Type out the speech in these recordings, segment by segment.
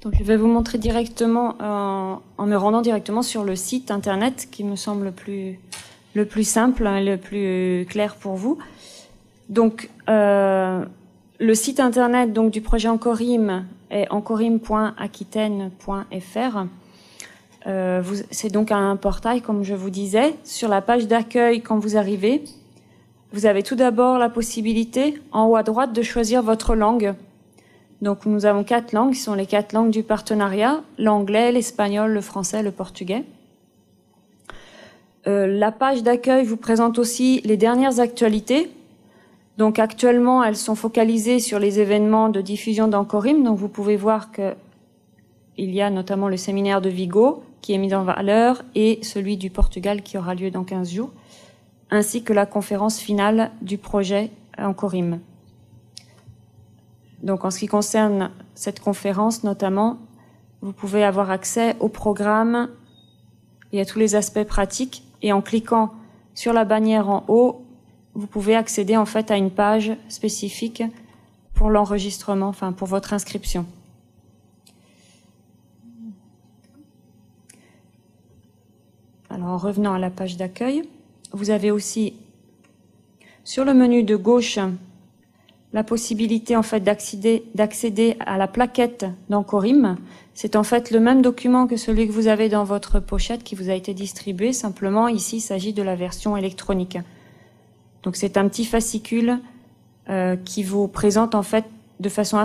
Donc, je vais vous montrer directement, en me rendant directement sur le site internet qui me semble le plus simple et le plus clair pour vous. Donc, le site internet donc, du projet Encorim est encorim.aquitaine.fr. C'est donc un portail, comme je vous disais. Sur la page d'accueil, quand vous arrivez, vous avez tout d'abord la possibilité, en haut à droite, de choisir votre langue. Donc, nous avons 4 langues, qui sont les 4 langues du partenariat, l'anglais, l'espagnol, le français, le portugais. La page d'accueil vous présente aussi les dernières actualités. Donc, actuellement, elles sont focalisées sur les événements de diffusion d'Encorim. Donc, vous pouvez voir que il y a notamment le séminaire de Vigo, qui est mis en valeur, et celui du Portugal, qui aura lieu dans 15 jours, ainsi que la conférence finale du projet Encorim. Donc, en ce qui concerne cette conférence, notamment, vous pouvez avoir accès au programme et à tous les aspects pratiques. Et en cliquant sur la bannière en haut, vous pouvez accéder en fait à une page spécifique pour l'enregistrement, enfin pour votre inscription. Alors, en revenant à la page d'accueil, vous avez aussi sur le menu de gauche la possibilité en fait d'accéder à la plaquette d'Encorim. C'est en fait le même document que celui que vous avez dans votre pochette qui vous a été distribué. Simplement, ici, il s'agit de la version électronique. Donc, c'est un petit fascicule qui vous présente en fait de façon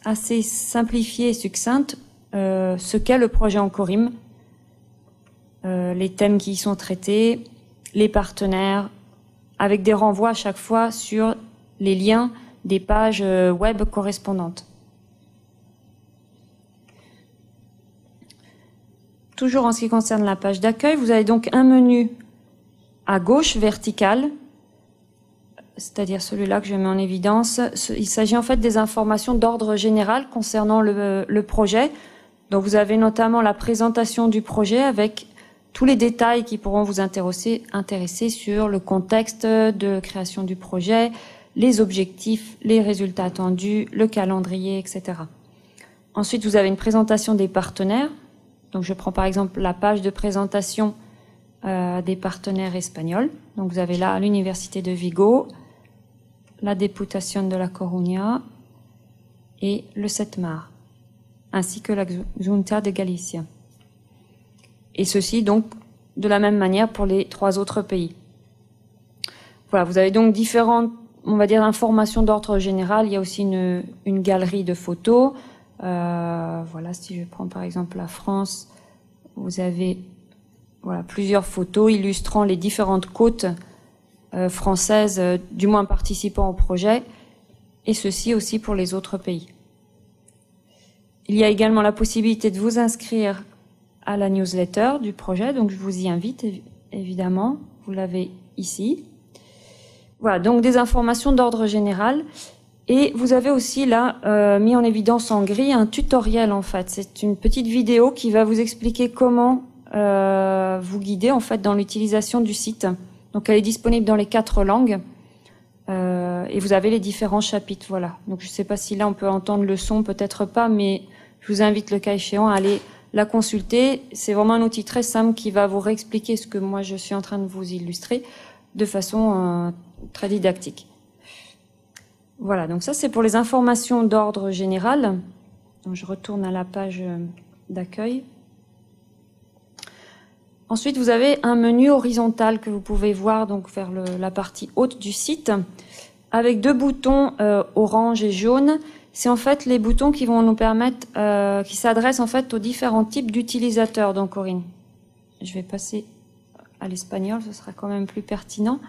assez simplifiée et succincte ce qu'est le projet Encorim, les thèmes qui y sont traités, les partenaires, avec des renvois à chaque fois sur les liens des pages web correspondantes. Toujours en ce qui concerne la page d'accueil, vous avez donc un menu à gauche vertical, c'est-à-dire celui-là que je mets en évidence. Il s'agit en fait des informations d'ordre général concernant le projet. Donc vous avez notamment la présentation du projet avec tous les détails qui pourront vous intéresser sur le contexte de création du projet, les objectifs, les résultats attendus, le calendrier, etc. Ensuite, vous avez une présentation des partenaires. Donc, je prends par exemple la page de présentation des partenaires espagnols. Donc, vous avez là l'Université de Vigo, la Diputación de la Coruña et le Setmar, ainsi que la Junta de Galicia. Et ceci, donc, de la même manière pour les 3 autres pays. Voilà, vous avez donc différentes, on va dire, informations d'ordre général. Il y a aussi une galerie de photos. Voilà, si je prends par exemple la France, vous avez voilà, plusieurs photos illustrant les différentes côtes françaises, du moins participant au projet, et ceci aussi pour les autres pays. Il y a également la possibilité de vous inscrire à la newsletter du projet, donc je vous y invite évidemment, vous l'avez ici. Voilà, donc des informations d'ordre général. Et vous avez aussi là mis en évidence en gris un tutoriel en fait. C'est une petite vidéo qui va vous expliquer comment vous guider en fait dans l'utilisation du site. Donc elle est disponible dans les 4 langues et vous avez les différents chapitres. Voilà. Donc je ne sais pas si là on peut entendre le son, peut-être pas, mais je vous invite le cas échéant à aller la consulter. C'est vraiment un outil très simple qui va vous réexpliquer ce que moi je suis en train de vous illustrer de façon très didactique. Voilà, donc ça c'est pour les informations d'ordre général. Donc je retourne à la page d'accueil. Ensuite, vous avez un menu horizontal que vous pouvez voir donc vers la partie haute du site, avec 2 boutons orange et jaune. C'est en fait les boutons qui vont nous permettre, qui s'adressent en fait aux différents types d'utilisateurs d'Encorim. Je vais passer à l'espagnol, ce sera quand même plus pertinent.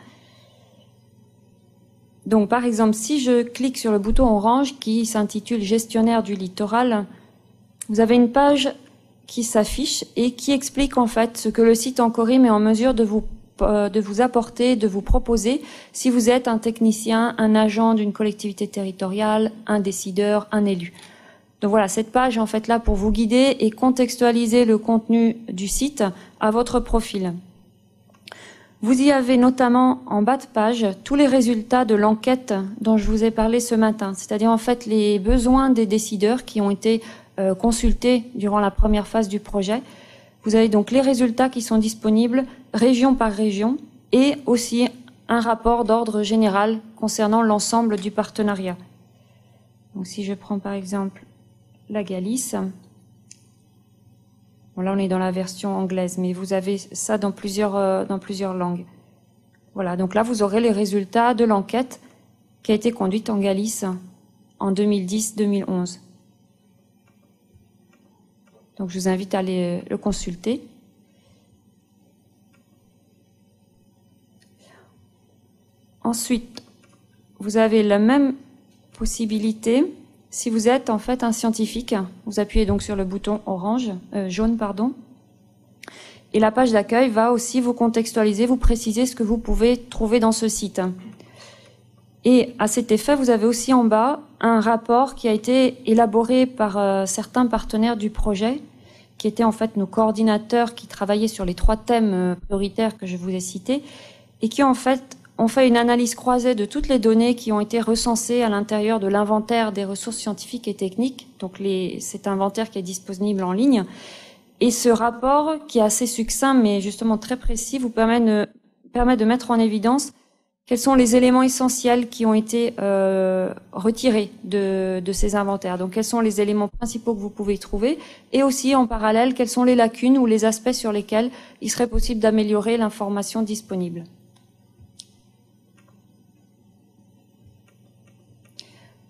Donc, par exemple, si je clique sur le bouton orange qui s'intitule « Gestionnaire du littoral », vous avez une page qui s'affiche et qui explique en fait ce que le site Encorim est en mesure de vous apporter, de vous proposer si vous êtes un technicien, un agent d'une collectivité territoriale, un décideur, un élu. Donc voilà, cette page est en fait là pour vous guider et contextualiser le contenu du site à votre profil. Vous y avez notamment en bas de page tous les résultats de l'enquête dont je vous ai parlé ce matin, c'est-à-dire en fait les besoins des décideurs qui ont été consultés durant la première phase du projet. Vous avez donc les résultats qui sont disponibles région par région et aussi un rapport d'ordre général concernant l'ensemble du partenariat. Donc si je prends par exemple la Galice, bon là on est dans la version anglaise, mais vous avez ça dans plusieurs langues. Voilà, donc là vous aurez les résultats de l'enquête qui a été conduite en Galice en 2010-2011. Donc je vous invite à aller le consulter. Ensuite, vous avez la même possibilité si vous êtes en fait un scientifique. Vous appuyez donc sur le bouton jaune, et la page d'accueil va aussi vous contextualiser, vous préciser ce que vous pouvez trouver dans ce site. Et à cet effet, vous avez aussi en bas un rapport qui a été élaboré par certains partenaires du projet, qui étaient en fait nos coordinateurs qui travaillaient sur les 3 thèmes prioritaires que je vous ai cités, et qui en fait ont fait une analyse croisée de toutes les données qui ont été recensées à l'intérieur de l'inventaire des ressources scientifiques et techniques. Donc cet inventaire qui est disponible en ligne. Et ce rapport, qui est assez succinct mais justement très précis, vous permet de mettre en évidence quels sont les éléments essentiels qui ont été retirés de ces inventaires. Donc quels sont les éléments principaux que vous pouvez y trouver, et aussi en parallèle quelles sont les lacunes ou les aspects sur lesquels il serait possible d'améliorer l'information disponible.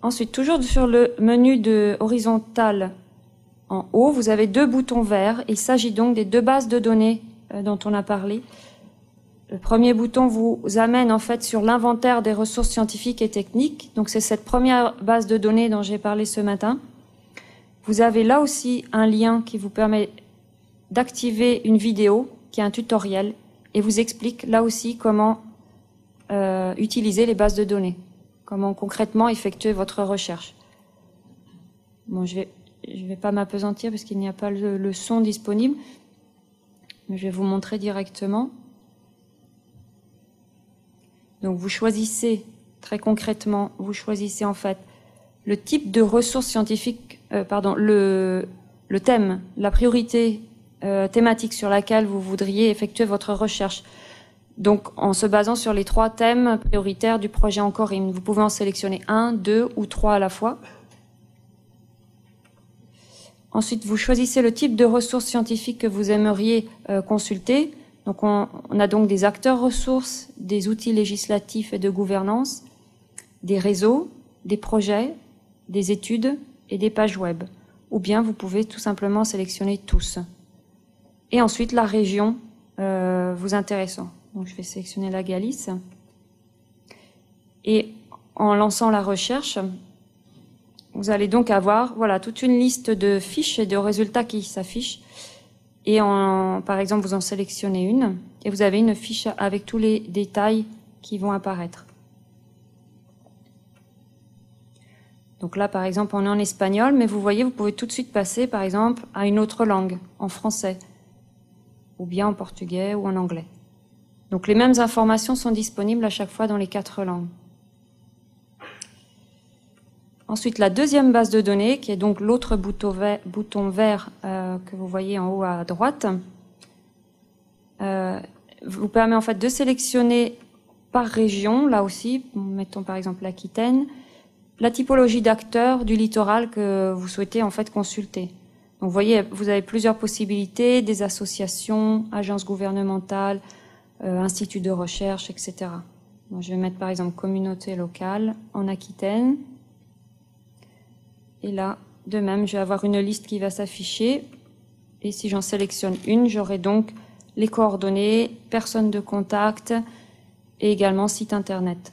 Ensuite, toujours sur le menu horizontal en haut, vous avez 2 boutons verts. Il s'agit donc des 2 bases de données dont on a parlé. Le premier bouton vous amène en fait sur l'inventaire des ressources scientifiques et techniques. Donc c'est cette première base de données dont j'ai parlé ce matin. Vous avez là aussi un lien qui vous permet d'activer une vidéo qui est un tutoriel et vous explique là aussi comment utiliser les bases de données. Comment concrètement effectuer votre recherche. Bon, je vais pas m'appesantir parce qu'il n'y a pas le son disponible, mais je vais vous montrer directement. Donc vous choisissez, très concrètement, vous choisissez en fait le type de ressources scientifiques, le thème, la priorité thématique sur laquelle vous voudriez effectuer votre recherche. Donc, en se basant sur les 3 thèmes prioritaires du projet Encorim, vous pouvez en sélectionner 1, 2 ou 3 à la fois. Ensuite, vous choisissez le type de ressources scientifiques que vous aimeriez consulter. Donc, on a donc des acteurs ressources, des outils législatifs et de gouvernance, des réseaux, des projets, des études et des pages web. Ou bien, vous pouvez tout simplement sélectionner tous. Et ensuite, la région vous intéressant. Donc, je vais sélectionner la Galice. Et en lançant la recherche, vous allez donc avoir toute une liste de fiches et de résultats qui s'affichent. Et par exemple, vous en sélectionnez une et vous avez une fiche avec tous les détails qui vont apparaître. Donc là, par exemple, on est en espagnol, mais vous voyez, vous pouvez tout de suite passer, par exemple, à une autre langue, en français, ou bien en portugais ou en anglais. Donc les mêmes informations sont disponibles à chaque fois dans les 4 langues. Ensuite, la deuxième base de données, qui est donc l'autre bouton vert que vous voyez en haut à droite, vous permet en fait de sélectionner par région, là aussi, mettons par exemple l'Aquitaine, la typologie d'acteurs du littoral que vous souhaitez en fait consulter. Donc vous voyez, vous avez plusieurs possibilités, des associations, agences gouvernementales, instituts de recherche, etc. Donc, je vais mettre par exemple communauté locale en Aquitaine. Et là, de même, je vais avoir une liste qui va s'afficher. Et si j'en sélectionne une, j'aurai donc les coordonnées, personnes de contact et également site internet.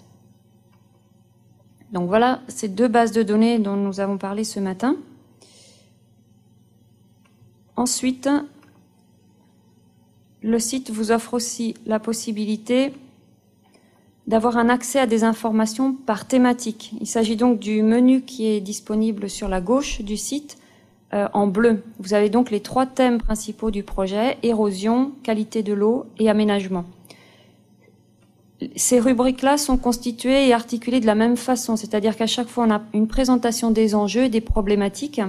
Donc voilà ces 2 bases de données dont nous avons parlé ce matin. Ensuite, le site vous offre aussi la possibilité d'avoir un accès à des informations par thématique. Il s'agit donc du menu qui est disponible sur la gauche du site en bleu. Vous avez donc les 3 thèmes principaux du projet: érosion, qualité de l'eau et aménagement. Ces rubriques-là sont constituées et articulées de la même façon, c'est-à-dire qu'à chaque fois, on a une présentation des enjeux et des problématiques.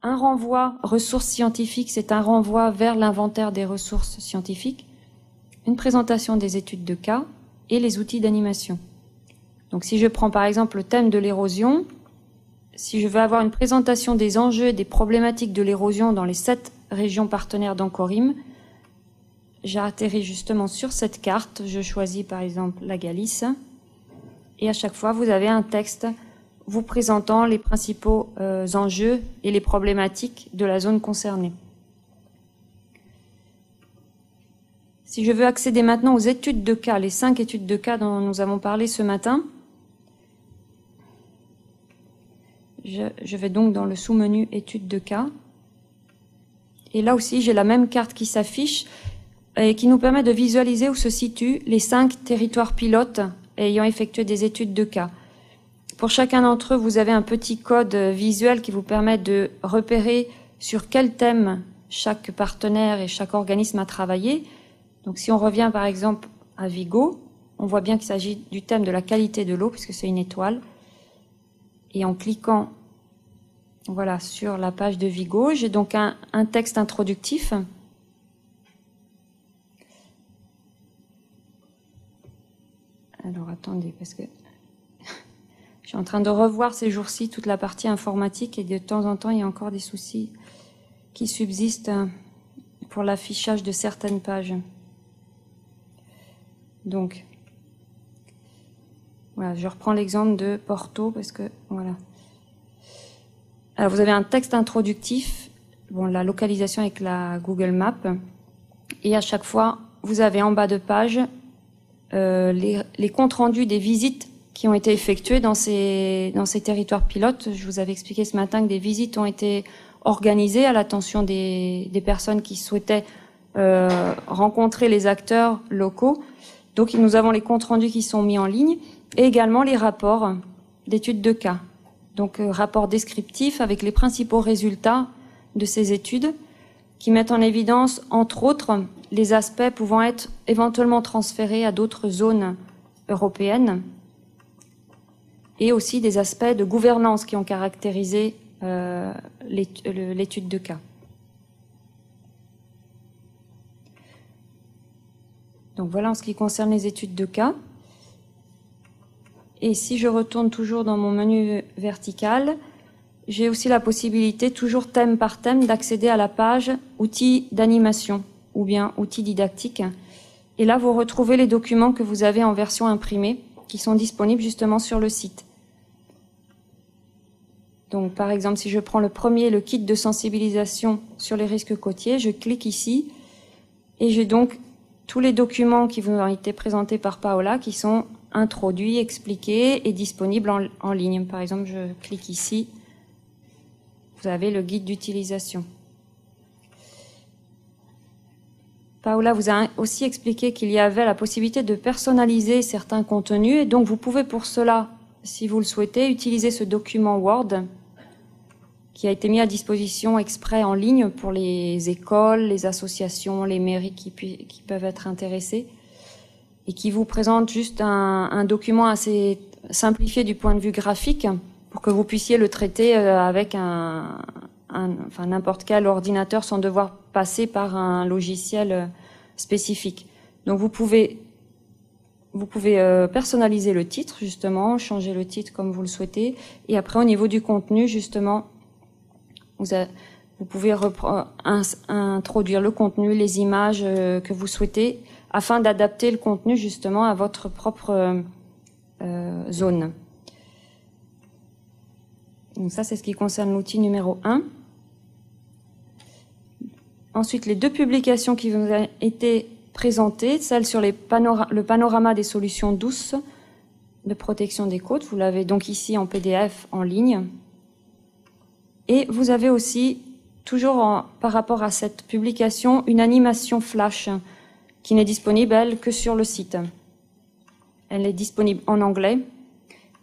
Un renvoi ressources scientifiques, c'est un renvoi vers l'inventaire des ressources scientifiques. Une présentation des études de cas et les outils d'animation. Donc si je prends par exemple le thème de l'érosion, si je veux avoir une présentation des enjeux et des problématiques de l'érosion dans les 7 régions partenaires d'Ancorim, j'atterris justement sur cette carte, je choisis par exemple la Galice, et à chaque fois vous avez un texte vous présentant les principaux enjeux et les problématiques de la zone concernée. Si je veux accéder maintenant aux études de cas, les 5 études de cas dont nous avons parlé ce matin, je vais donc dans le sous-menu études de cas. Et là aussi, j'ai la même carte qui s'affiche et qui nous permet de visualiser où se situent les 5 territoires pilotes ayant effectué des études de cas. Pour chacun d'entre eux, vous avez un petit code visuel qui vous permet de repérer sur quel thème chaque partenaire et chaque organisme a travaillé. Donc si on revient par exemple à Vigo, on voit bien qu'il s'agit du thème de la qualité de l'eau, puisque c'est une étoile. Et en cliquant voilà, sur la page de Vigo, j'ai donc un texte introductif. Alors attendez, parce que je suis en train de revoir ces jours-ci toute la partie informatique et de temps en temps, il y a encore des soucis qui subsistent pour l'affichage de certaines pages. Donc, voilà, je reprends l'exemple de Porto parce que, voilà. Alors, vous avez un texte introductif, bon, la localisation avec la Google Maps, et à chaque fois, vous avez en bas de page les comptes rendus des visites qui ont été effectuées dans ces territoires pilotes. Je vous avais expliqué ce matin que des visites ont été organisées à l'attention des personnes qui souhaitaient rencontrer les acteurs locaux. Donc, nous avons les comptes rendus qui sont mis en ligne et également les rapports d'études de cas. Donc, rapport descriptif avec les principaux résultats de ces études qui mettent en évidence, entre autres, les aspects pouvant être éventuellement transférés à d'autres zones européennes et aussi des aspects de gouvernance qui ont caractérisé l'étude de cas. Donc voilà en ce qui concerne les études de cas. Et si je retourne toujours dans mon menu vertical, j'ai aussi la possibilité, toujours thème par thème, d'accéder à la page outils d'animation ou bien outils didactiques. Et là, vous retrouvez les documents que vous avez en version imprimée qui sont disponibles justement sur le site. Donc par exemple, si je prends le premier, le kit de sensibilisation sur les risques côtiers, je clique ici et j'ai donc tous les documents qui vous ont été présentés par Paola qui sont introduits, expliqués et disponibles en ligne. Par exemple, je clique ici, vous avez le guide d'utilisation. Paola vous a aussi expliqué qu'il y avait la possibilité de personnaliser certains contenus et donc vous pouvez pour cela, si vous le souhaitez, utiliser ce document Word qui a été mis à disposition exprès en ligne pour les écoles, les associations, les mairies qui peuvent être intéressées et qui vous présente juste un document assez simplifié du point de vue graphique pour que vous puissiez le traiter avec n'importe quel ordinateur sans devoir passer par un logiciel spécifique. Donc vous pouvez personnaliser le titre, justement, changer le titre comme vous le souhaitez. Et après, au niveau du contenu, justement, vous pouvez introduire le contenu, les images que vous souhaitez, afin d'adapter le contenu, justement, à votre propre zone. Donc ça, c'est ce qui concerne l'outil numéro 1. Ensuite, les 2 publications qui vous ont été présentées, celle sur le panorama des solutions douces de protection des côtes. Vous l'avez donc ici en PDF en ligne. Et vous avez aussi, toujours par rapport à cette publication, une animation flash qui n'est disponible, elle, que sur le site. Elle est disponible en anglais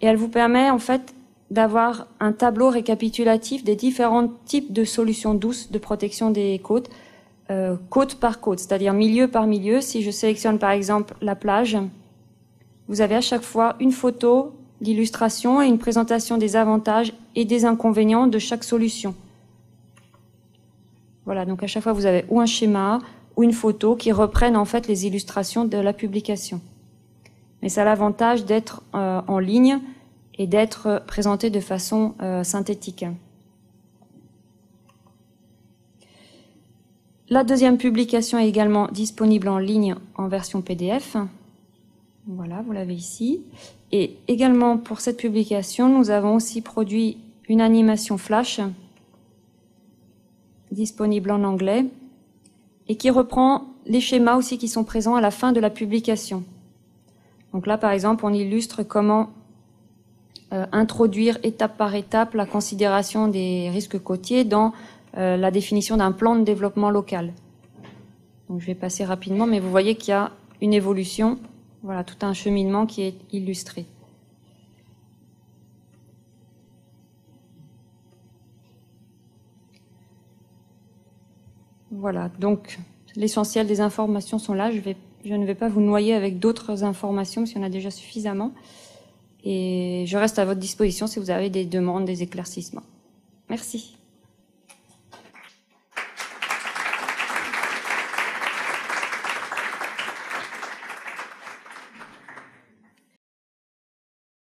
et elle vous permet en fait d'avoir un tableau récapitulatif des différents types de solutions douces de protection des côtes côte par côte, c'est-à-dire milieu par milieu. Si je sélectionne par exemple la plage, vous avez à chaque fois une photo d'illustration et une présentation des avantages et des inconvénients de chaque solution. Voilà, donc à chaque fois vous avez ou un schéma ou une photo qui reprennent en fait les illustrations de la publication. Mais ça a l'avantage d'être en ligne et d'être présenté de façon synthétique. La deuxième publication est également disponible en ligne en version PDF. Voilà, vous l'avez ici. Et également pour cette publication, nous avons aussi produit une animation flash disponible en anglais et qui reprend les schémas aussi qui sont présents à la fin de la publication. Donc là, par exemple, on illustre comment introduire étape par étape la considération des risques côtiers dans la définition d'un plan de développement local. Donc je vais passer rapidement, mais vous voyez qu'il y a une évolution, voilà, tout un cheminement qui est illustré. Voilà, donc l'essentiel des informations sont là. Je ne vais pas vous noyer avec d'autres informations, parce qu'il y en a déjà suffisamment. Et je reste à votre disposition si vous avez des demandes, des éclaircissements. Merci.